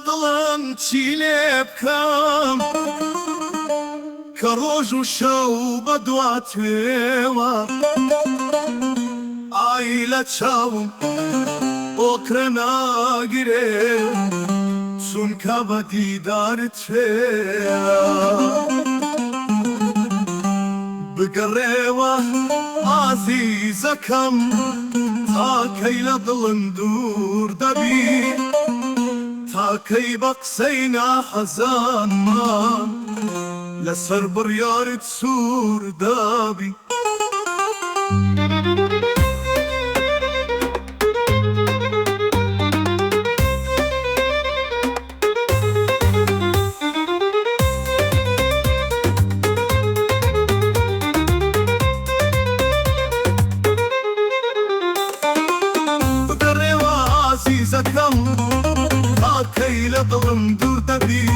دڵم چی لێ بکەم کە ڕۆژ و شەو بە دواتێوە ئای لە چاوم ئۆکرە ناگرێ چونکە بە دیدارت چێە بگەڕێوە ئازیزەکەم تاکەی لە دڵم دوور دەبی تاکەی بە قسەی ناحەزانمان لەسەر بڕیارت سوور دابی عزیزەکەم تاکەی لە دڵم دوور دەبی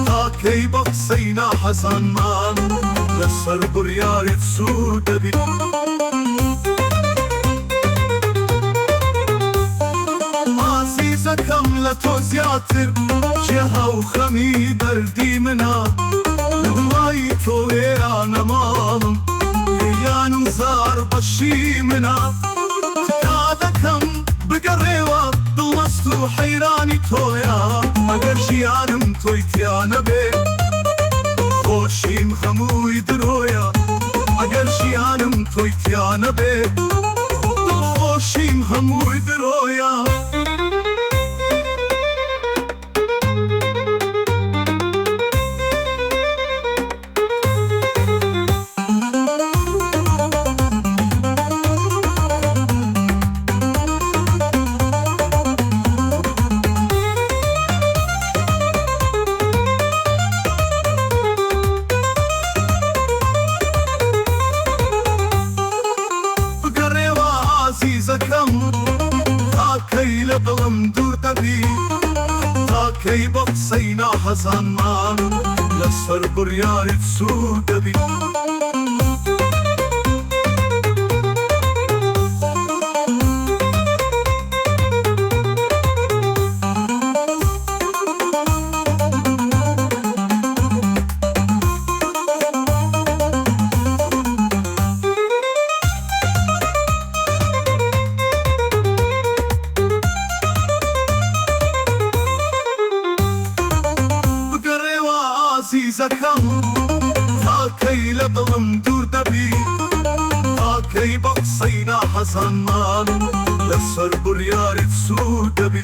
تاکەی بە قسەی ناحەزانمان لەسەر بڕیارت سوور دەبی عزیزەکەم لە تۆ زیاتر جێها و خەمی دەردی منە لە دوای تۆ وێرانە ماڵم هێیان و زار بەشی منە تکادەکەم بگەڕێوە دڵمەست و حەیرانی تۆیە ئەگەر ژیانم تۆی تیانە بێ خۆشیم هەمووی درۆیە ئەگەر ژیانم تۆی تیانە بێ خۆشیم هەمووی درۆیە عزیزەکەم تاکەی لە دڵم دوور دەبی تاکەی بە قسەی ناحەزانمان لەسەر بڕیارت سوور دەبی عزیزەکەم تاکەی لە دڵم دوور دەبی تاکەی بە قسەی ناحەزانمان لەسەر بڕیارت سوور دەبی